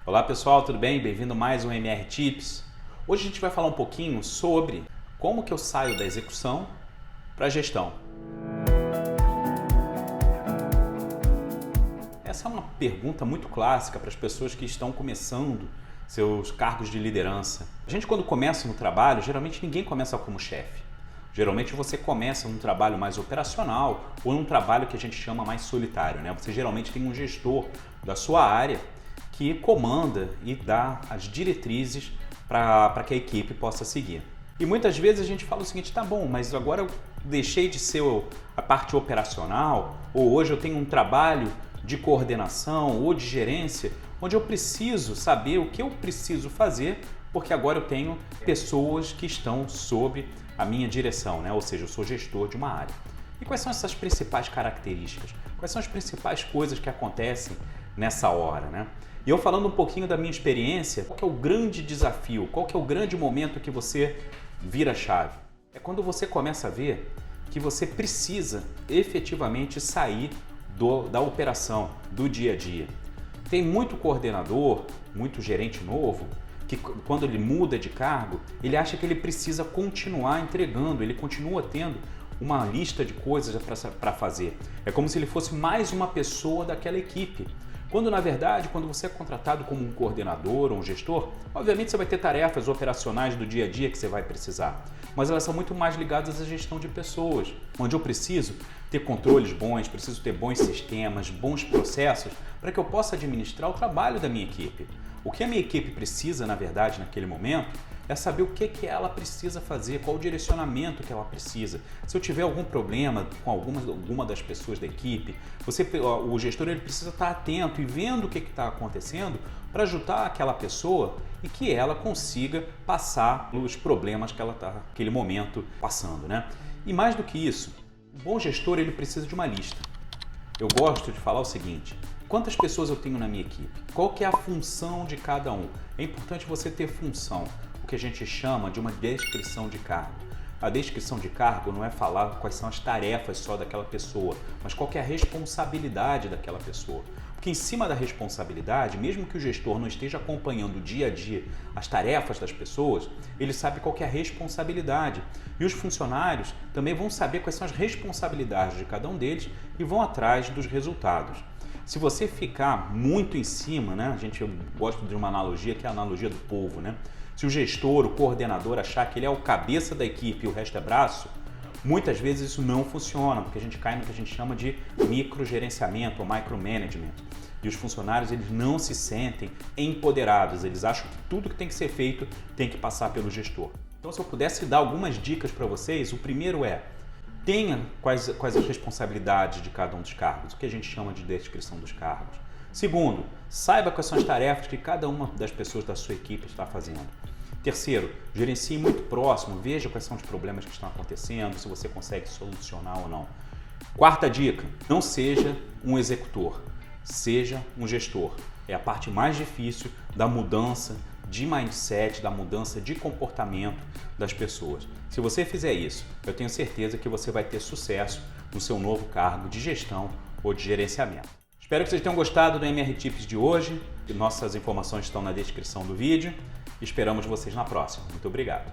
Olá pessoal, tudo bem? Bem-vindo a mais um MR Tips. Hoje a gente vai falar um pouquinho sobre como que eu saio da execução para a gestão. Essa é uma pergunta muito clássica para as pessoas que estão começando seus cargos de liderança. A gente quando começa no trabalho, geralmente ninguém começa como chefe. Geralmente você começa num trabalho mais operacional ou num trabalho que a gente chama mais solitário, né? Você geralmente tem um gestor da sua área que comanda e dá as diretrizes para que a equipe possa seguir. E muitas vezes a gente fala o seguinte, tá bom, mas agora eu deixei de ser a parte operacional, ou hoje eu tenho um trabalho de coordenação ou de gerência, onde eu preciso saber o que eu preciso fazer, porque agora eu tenho pessoas que estão sob a minha direção, né? Ou seja, eu sou gestor de uma área. E quais são essas principais características? Quais são as principais coisas que acontecem nessa hora, né? E eu falando um pouquinho da minha experiência, qual que é o grande desafio, qual que é o grande momento que você vira a chave? É quando você começa a ver que você precisa efetivamente sair da operação, do dia a dia. Tem muito coordenador, muito gerente novo, que quando ele muda de cargo, ele acha que ele precisa continuar entregando, ele continua tendo uma lista de coisas para fazer. É como se ele fosse mais uma pessoa daquela equipe. Quando, na verdade, quando você é contratado como um coordenador ou um gestor, obviamente você vai ter tarefas operacionais do dia a dia que você vai precisar, mas elas são muito mais ligadas à gestão de pessoas, onde eu preciso ter controles bons, preciso ter bons sistemas, bons processos, para que eu possa administrar o trabalho da minha equipe. O que a minha equipe precisa, na verdade, naquele momento, é saber o que ela precisa fazer, qual o direcionamento que ela precisa. Se eu tiver algum problema com alguma das pessoas da equipe, o gestor ele precisa estar atento e vendo o que está acontecendo para ajudar aquela pessoa e que ela consiga passar os problemas que ela está naquele momento passando, né? E mais do que isso, o bom gestor ele precisa de uma lista. Eu gosto de falar o seguinte: quantas pessoas eu tenho na minha equipe? Qual que é a função de cada um? É importante você ter função, o que a gente chama de uma descrição de cargo. A descrição de cargo não é falar quais são as tarefas só daquela pessoa, mas qual que é a responsabilidade daquela pessoa. Porque em cima da responsabilidade, mesmo que o gestor não esteja acompanhando dia a dia as tarefas das pessoas, ele sabe qual que é a responsabilidade. E os funcionários também vão saber quais são as responsabilidades de cada um deles e vão atrás dos resultados. Se você ficar muito em cima, né? A gente gosta de uma analogia que é a analogia do polvo, né? Se o gestor, o coordenador achar que ele é o cabeça da equipe e o resto é braço, muitas vezes isso não funciona, porque a gente cai no que a gente chama de microgerenciamento ou micromanagement. E os funcionários eles não se sentem empoderados, eles acham que tudo que tem que ser feito tem que passar pelo gestor. Então, se eu pudesse dar algumas dicas para vocês, o primeiro é: tenha quais as responsabilidades de cada um dos cargos, o que a gente chama de descrição dos cargos. Segundo, saiba quais são as tarefas que cada uma das pessoas da sua equipe está fazendo. Terceiro, gerencie muito próximo, veja quais são os problemas que estão acontecendo, se você consegue solucionar ou não. Quarta dica, não seja um executor, seja um gestor. É a parte mais difícil da mudança de mindset, da mudança de comportamento das pessoas. Se você fizer isso, eu tenho certeza que você vai ter sucesso no seu novo cargo de gestão ou de gerenciamento. Espero que vocês tenham gostado do MR Tips de hoje. Nossas informações estão na descrição do vídeo. Esperamos vocês na próxima. Muito obrigado.